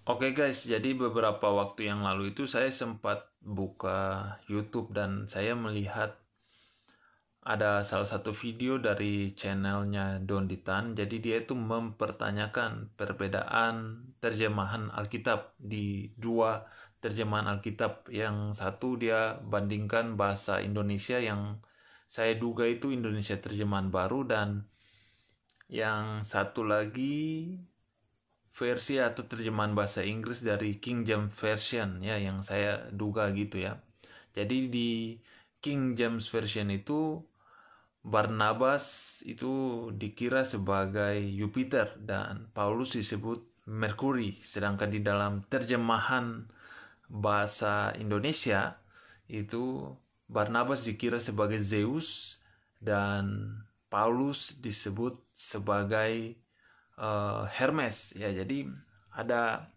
Oke guys, jadi beberapa waktu yang lalu itu saya sempat buka YouTube dan saya melihat ada salah satu video dari channelnya Don Ditan. Jadi dia itu mempertanyakan perbedaan terjemahan Alkitab di dua terjemahan Alkitab. Yang satu dia bandingkan bahasa Indonesia yang saya duga itu Indonesia terjemahan baru, dan yang satu lagi versi atau terjemahan bahasa Inggris dari King James Version ya, yang saya duga gitu ya. Jadi di King James Version itu Barnabas itu dikira sebagai Jupiter dan Paulus disebut Merkuri, sedangkan di dalam terjemahan bahasa Indonesia itu Barnabas dikira sebagai Zeus dan Paulus disebut sebagai Hermes ya. Jadi ada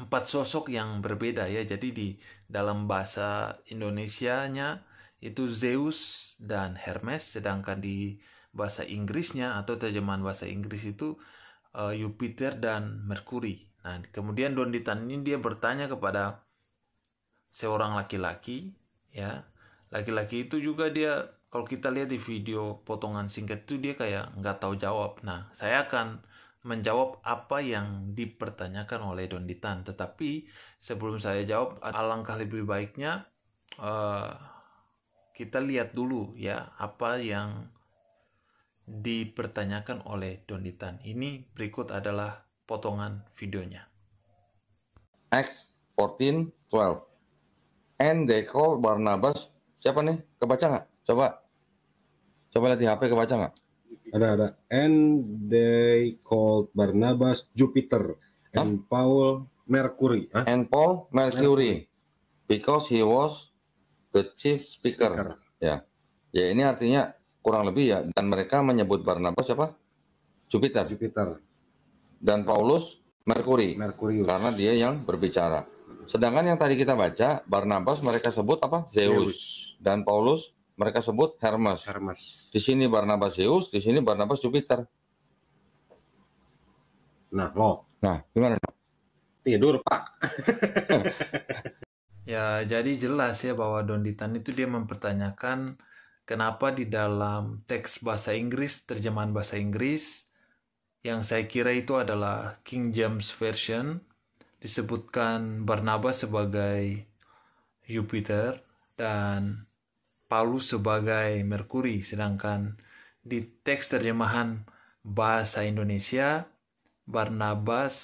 4 sosok yang berbeda ya. Jadi di dalam bahasa Indonesianya itu Zeus dan Hermes, sedangkan di bahasa Inggrisnya atau terjemahan bahasa Inggris itu Jupiter dan Merkuri. Nah, kemudian Don Ditan ini dia bertanya kepada seorang laki-laki ya. Laki-laki itu juga dia, kalau kita lihat di video potongan singkat itu, dia kayak nggak tahu jawab. Nah, saya akan menjawab apa yang dipertanyakan oleh Don Ditan. Tetapi sebelum saya jawab, alangkah lebih baiknya kita lihat dulu ya apa yang dipertanyakan oleh Don Ditan. Ini berikut adalah potongan videonya. Acts 14:12. And they called Barnabas. Siapa nih? Kebaca nggak? Coba lihat di HP, kebaca nggak? Ada. And they called Barnabas Jupiter and Paul Mercury. And Paul Mercury, because he was the chief speaker. Ya, ini artinya kurang lebih ya. Dan mereka menyebut Barnabas siapa? Jupiter. Dan Paulus Merkurius, karena dia yang berbicara. Sedangkan yang tadi kita baca, Barnabas mereka sebut apa? Zeus. Dan Paulus mereka sebut Hermes. Di sini Barnabas Zeus, di sini Barnabas Jupiter. Nah, gimana? Tidur, Pak. Ya, jadi jelas ya bahwa Don Ditan itu dia mempertanyakan kenapa di dalam teks bahasa Inggris, terjemahan bahasa Inggris, yang saya kira itu adalah King James Version, disebutkan Barnabas sebagai Jupiter dan Paulus sebagai Merkuri, sedangkan di teks terjemahan bahasa Indonesia Barnabas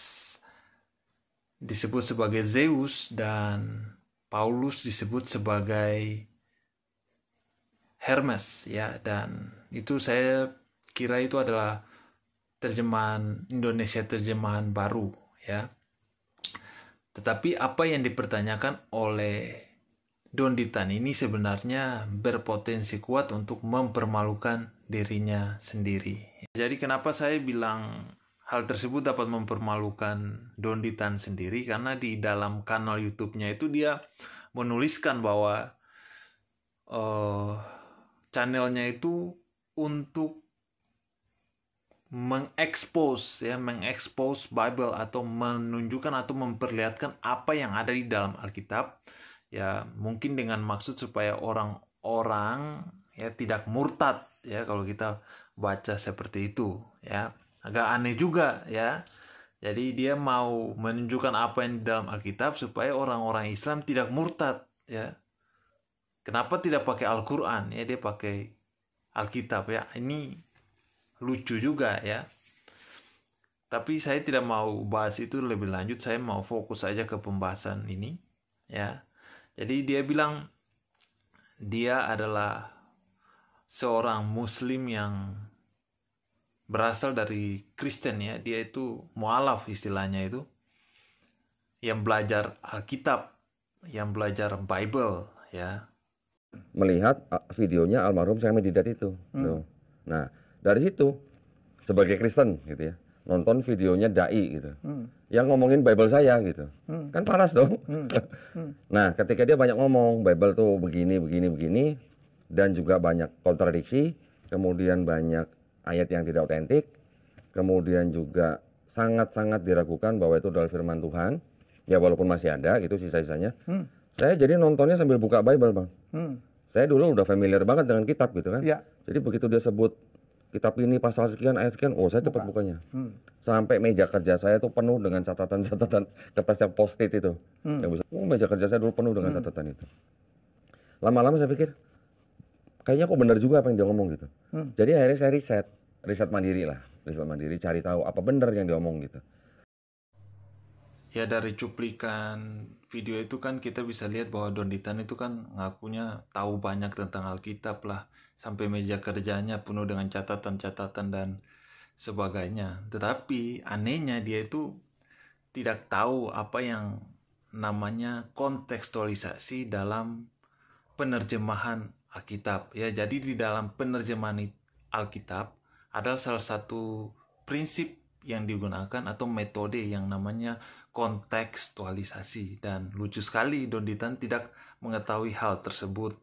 disebut sebagai Zeus dan Paulus disebut sebagai Hermes ya. Dan itu saya kira itu adalah terjemahan Indonesia terjemahan baru ya. Tetapi apa yang dipertanyakan oleh Don Ditan ini sebenarnya berpotensi kuat untuk mempermalukan dirinya sendiri. Jadi kenapa saya bilang hal tersebut dapat mempermalukan Don Ditan sendiri? Karena di dalam kanal YouTube-nya itu dia menuliskan bahwa channelnya itu untuk mengekspos Bible atau menunjukkan atau memperlihatkan apa yang ada di dalam Alkitab ya, mungkin dengan maksud supaya orang-orang ya tidak murtad ya kalau kita baca seperti itu ya. Agak aneh juga ya. Jadi dia mau menunjukkan apa yang di dalam Alkitab supaya orang-orang Islam tidak murtad ya. Kenapa tidak pakai Al-Qur'an ya, dia pakai Alkitab ya. Ini lucu juga ya. Tapi saya tidak mau bahas itu lebih lanjut, saya mau fokus aja ke pembahasan ini ya. Jadi dia bilang dia adalah seorang muslim yang berasal dari Kristen ya. Dia itu mualaf istilahnya itu, yang belajar Alkitab, yang belajar Bible ya. Melihat videonya almarhum Syekh Didat itu. Nah, dari situ sebagai Kristen gitu ya, nonton videonya dai gitu, yang ngomongin Bible saya gitu, kan panas dong. Nah, ketika dia banyak ngomong Bible tuh begini, dan juga banyak kontradiksi, kemudian banyak ayat yang tidak otentik, kemudian juga sangat-sangat diragukan bahwa itu adalah firman Tuhan. Ya walaupun masih ada gitu sisa-sisanya. Saya jadi nontonnya sambil buka Bible, Bang. Saya dulu udah familiar banget dengan kitab gitu kan. Ya. Jadi begitu dia sebut kitab ini pasal sekian, ayat sekian, oh saya cepat bukanya. Sampai meja kerja saya tuh penuh dengan catatan-catatan kertas yang post-it itu. Yang bisa, meja kerja saya dulu penuh dengan catatan itu. Lama-lama saya pikir, kayaknya kok benar juga apa yang dia ngomong gitu. Jadi akhirnya saya riset mandiri lah. Riset mandiri, cari tahu apa benar yang dia ngomong gitu. Ya dari cuplikan video itu kan kita bisa lihat bahwa Don Ditan itu kan ngakunya tahu banyak tentang Alkitab lah. Sampai meja kerjanya penuh dengan catatan-catatan dan sebagainya. Tetapi anehnya dia itu tidak tahu apa yang namanya kontekstualisasi dalam penerjemahan Alkitab. Ya, jadi di dalam penerjemahan Alkitab adalah salah satu prinsip yang digunakan atau metode yang namanya kontekstualisasi, dan lucu sekali Don Ditan tidak mengetahui hal tersebut.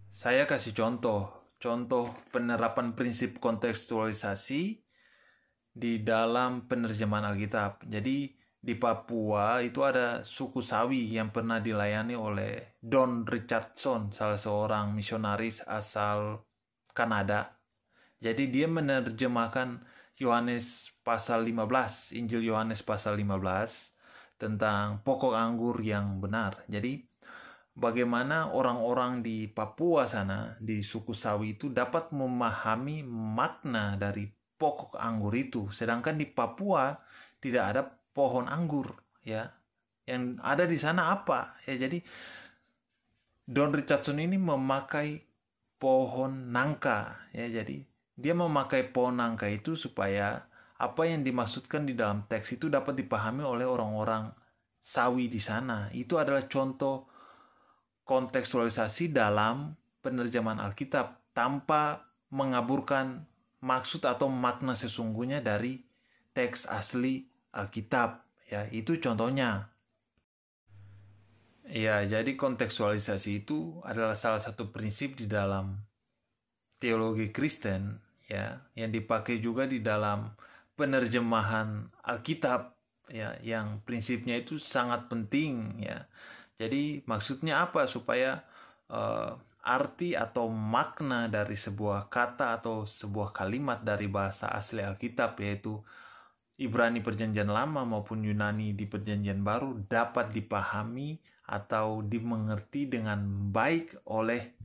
Saya kasih contoh penerapan prinsip kontekstualisasi di dalam penerjemahan Alkitab. Jadi di Papua itu ada suku Sawi yang pernah dilayani oleh Don Richardson, salah seorang misionaris asal Kanada. Jadi dia menerjemahkan Yohanes pasal 15, Injil Yohanes pasal 15 tentang pokok anggur yang benar. Jadi bagaimana orang-orang di Papua sana, di suku Sawi itu dapat memahami makna dari pokok anggur itu. Sedangkan di Papua tidak ada pohon anggur, ya. Yang ada di sana apa? Ya, jadi Don Richardson ini memakai pohon nangka, ya. Jadi dia memakai pohon nangka itu supaya apa yang dimaksudkan di dalam teks itu dapat dipahami oleh orang-orang Sawi di sana. Itu adalah contoh kontekstualisasi dalam penerjemahan Alkitab tanpa mengaburkan maksud atau makna sesungguhnya dari teks asli Alkitab. Ya, itu contohnya. Ya, jadi kontekstualisasi itu adalah salah satu prinsip di dalam teologi Kristen, ya, yang dipakai juga di dalam penerjemahan Alkitab, ya, yang prinsipnya itu sangat penting, ya. Jadi maksudnya apa? Supaya arti atau makna dari sebuah kata atau sebuah kalimat dari bahasa asli Alkitab, yaitu Ibrani Perjanjian Lama maupun Yunani di Perjanjian Baru, dapat dipahami atau dimengerti dengan baik oleh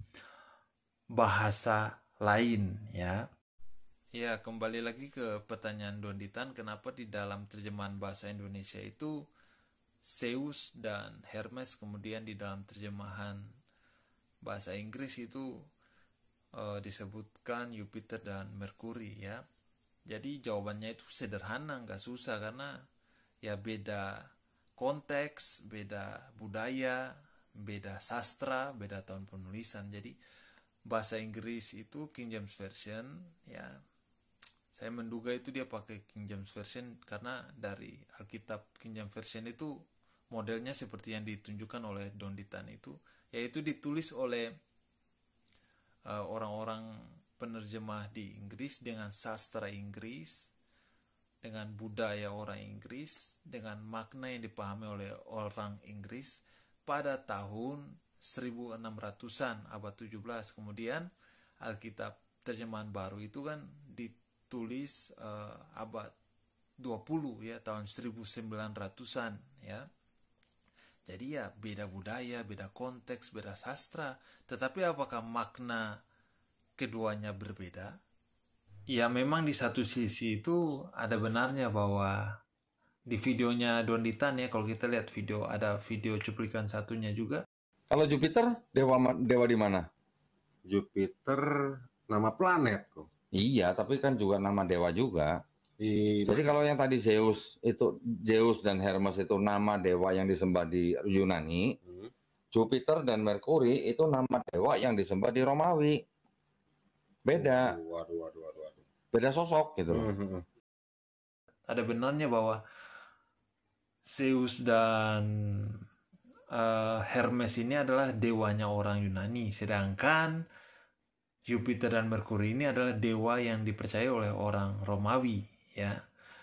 bahasa lain, ya. Ya, kembali lagi ke pertanyaan Don Ditan, kenapa di dalam terjemahan bahasa Indonesia itu Zeus dan Hermes, kemudian di dalam terjemahan bahasa Inggris itu disebutkan Jupiter dan Merkuri, ya. Jadi jawabannya itu sederhana, nggak susah, karena ya beda konteks, beda budaya, beda sastra, beda tahun penulisan. Jadi bahasa Inggris itu King James Version, ya saya menduga itu dia pakai King James Version karena dari Alkitab King James Version itu modelnya seperti yang ditunjukkan oleh Don Ditan itu, yaitu ditulis oleh orang-orang penerjemah di Inggris dengan sastra Inggris, dengan budaya orang Inggris, dengan makna yang dipahami oleh orang Inggris pada tahun 1600-an, abad 17. Kemudian Alkitab terjemahan baru itu kan ditulis abad 20, ya, tahun 1900-an, ya. Jadi ya beda budaya, beda konteks, beda sastra. Tetapi apakah makna keduanya berbeda? Ya, memang di satu sisi itu ada benarnya bahwa di videonya Don Ditan, ya, kalau kita lihat video, ada video cuplikan satunya juga. Kalau Jupiter, dewa di mana? Jupiter nama planet kok. Iya, tapi kan juga nama dewa juga. Jadi kalau yang tadi Zeus dan Hermes itu nama dewa yang disembah di Yunani, Jupiter dan Merkuri itu nama dewa yang disembah di Romawi. Beda. Waduh. Beda sosok gitu loh. Ada benarnya bahwa Zeus dan Hermes ini adalah dewanya orang Yunani, sedangkan Jupiter dan Merkuri ini adalah dewa yang dipercaya oleh orang Romawi, ya.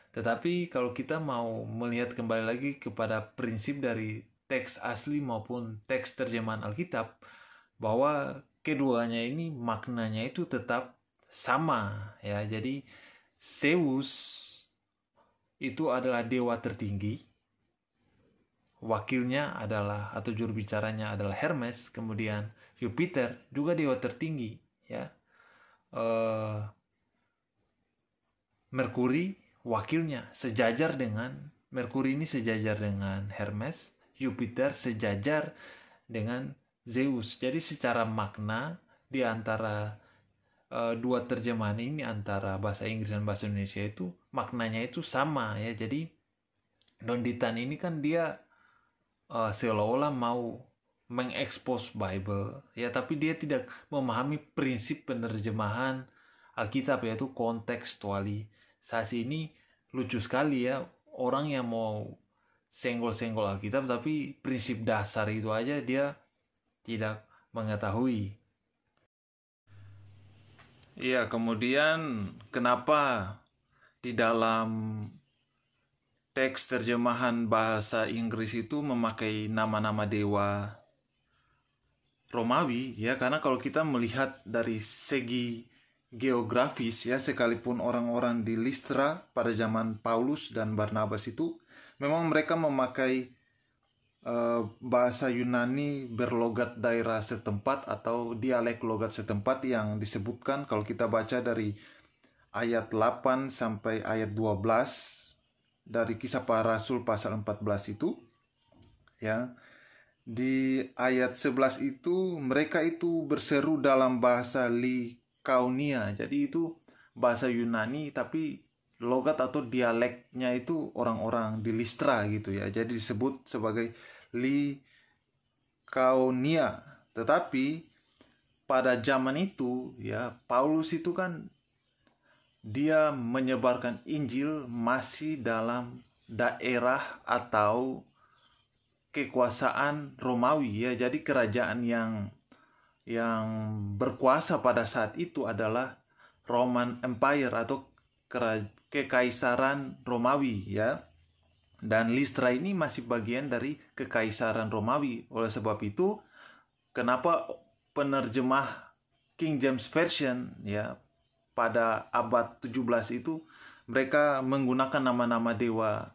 Tetapi kalau kita mau melihat kembali lagi kepada prinsip dari teks asli maupun teks terjemahan Alkitab, bahwa keduanya ini maknanya itu tetap sama ya. Jadi Zeus itu adalah dewa tertinggi, wakilnya adalah atau juru bicaranya adalah Hermes, kemudian Jupiter juga dewa tertinggi ya. Merkuri wakilnya sejajar dengan Merkuri ini sejajar dengan Hermes, Jupiter sejajar dengan Zeus. Jadi secara makna di antara dua terjemahan ini, antara bahasa Inggris dan bahasa Indonesia, itu maknanya itu sama ya. Jadi Don Ditan ini kan dia seolah-olah mau mengekspos Bible ya, tapi dia tidak memahami prinsip penerjemahan Alkitab, yaitu kontekstualisasi. Ini lucu sekali ya, orang yang mau senggol-senggol Alkitab tapi prinsip dasar itu aja dia tidak mengetahui. Iya, kemudian kenapa di dalam teks terjemahan bahasa Inggris itu memakai nama-nama dewa Romawi ya? Karena kalau kita melihat dari segi geografis ya, sekalipun orang-orang di Listra pada zaman Paulus dan Barnabas itu memang mereka memakai bahasa Yunani berlogat daerah setempat atau dialek logat setempat yang disebutkan kalau kita baca dari ayat 8 sampai ayat 12 dari Kisah Para Rasul pasal 14 itu ya. Di ayat 11 itu mereka itu berseru dalam bahasa Likaunia. Jadi itu bahasa Yunani tapi logat atau dialeknya itu orang-orang di Listra gitu ya. Jadi disebut sebagai Likaunia. Tetapi pada zaman itu ya, Paulus itu kan dia menyebarkan Injil masih dalam daerah atau kekuasaan Romawi ya. Jadi kerajaan yang berkuasa pada saat itu adalah Roman Empire atau kekaisaran Romawi ya. Dan Listra ini masih bagian dari kekaisaran Romawi. Oleh sebab itu, kenapa penerjemah King James Version ya pada abad 17 itu mereka menggunakan nama-nama dewa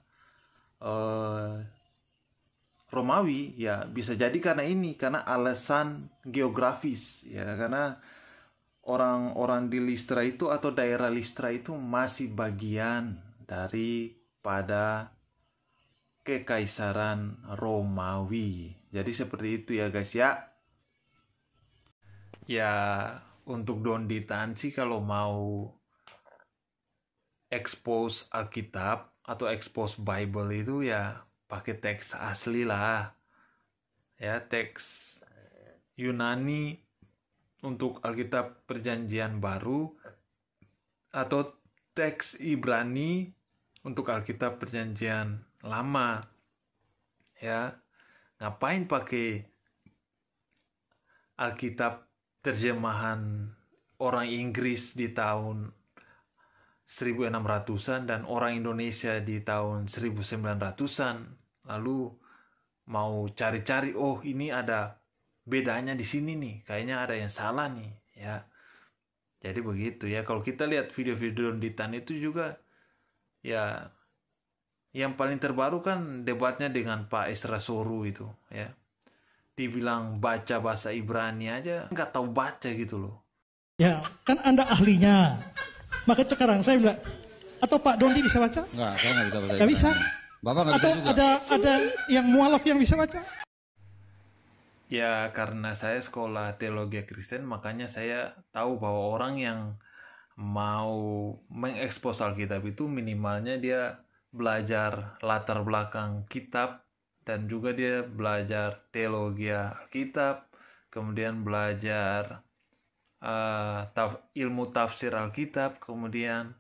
Romawi ya, bisa jadi karena alasan geografis ya, karena orang-orang di Listra itu atau daerah Listra itu masih bagian daripada kekaisaran Romawi. Jadi seperti itu ya guys ya. Ya, untuk Don Ditan sih kalau mau expose Alkitab atau expose Bible itu ya pakai teks asli lah. Ya, teks Yunani untuk Alkitab Perjanjian Baru atau teks Ibrani untuk Alkitab Perjanjian Lama. Ya, ngapain pakai Alkitab terjemahan orang Inggris di tahun 1600-an dan orang Indonesia di tahun 1900-an, lalu mau cari-cari, oh ini ada bedanya di sini nih, kayaknya ada yang salah nih ya. Jadi begitu ya. Kalau kita lihat video-video Don Ditan itu juga ya, yang paling terbaru kan debatnya dengan Pak Esra Soru itu ya. Dibilang baca bahasa Ibrani aja nggak tahu baca gitu loh. Ya, kan Anda ahlinya. Maka sekarang saya bilang, atau Pak Dondi bisa baca? Enggak, saya nggak bisa baca. Nggak bisa. Bapak nggak bisa juga. Ada yang mualaf yang bisa baca? Ya, karena saya sekolah teologi Kristen, makanya saya tahu bahwa orang yang mau mengekspos Alkitab itu minimalnya dia belajar latar belakang kitab, dan juga dia belajar teologi Alkitab, kemudian belajar ilmu tafsir Alkitab, kemudian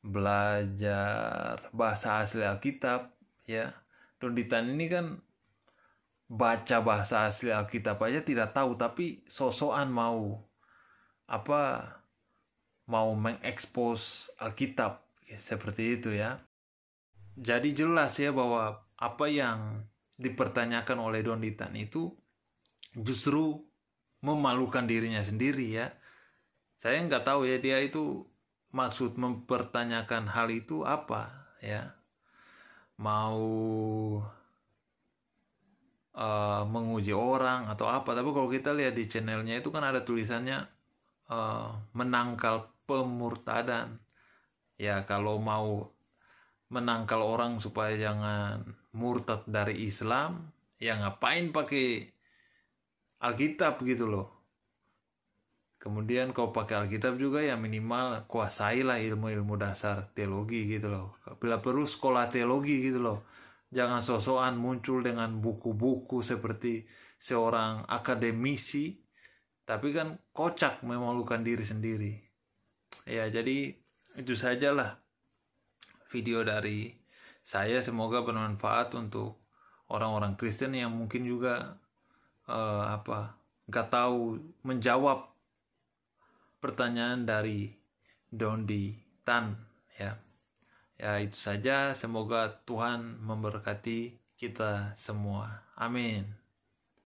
belajar bahasa asli Alkitab ya. Don Ditan ini kan baca bahasa asli Alkitab aja tidak tahu, tapi sosokan mau mengekspos Alkitab ya, seperti itu ya. Jadi jelas ya bahwa apa yang dipertanyakan oleh Don Ditan itu justru memalukan dirinya sendiri ya. Saya nggak tahu ya dia itu maksud mempertanyakan hal itu apa ya. Mau menguji orang atau apa. Tapi kalau kita lihat di channelnya itu kan ada tulisannya menangkal pemurtadan. Ya kalau mau menangkal orang supaya jangan murtad dari Islam, ya ngapain pakai Alkitab gitu loh. Kemudian kalau pakai Alkitab juga ya minimal kuasailah ilmu-ilmu dasar teologi gitu loh. Bila perlu sekolah teologi gitu loh. Jangan sosokan muncul dengan buku-buku seperti seorang akademisi, tapi kan kocak memalukan diri sendiri. Ya jadi itu sajalah video dari saya, semoga bermanfaat untuk orang-orang Kristen yang mungkin juga nggak tahu menjawab pertanyaan dari Dondi Tan ya. Ya itu saja, semoga Tuhan memberkati kita semua. Amin.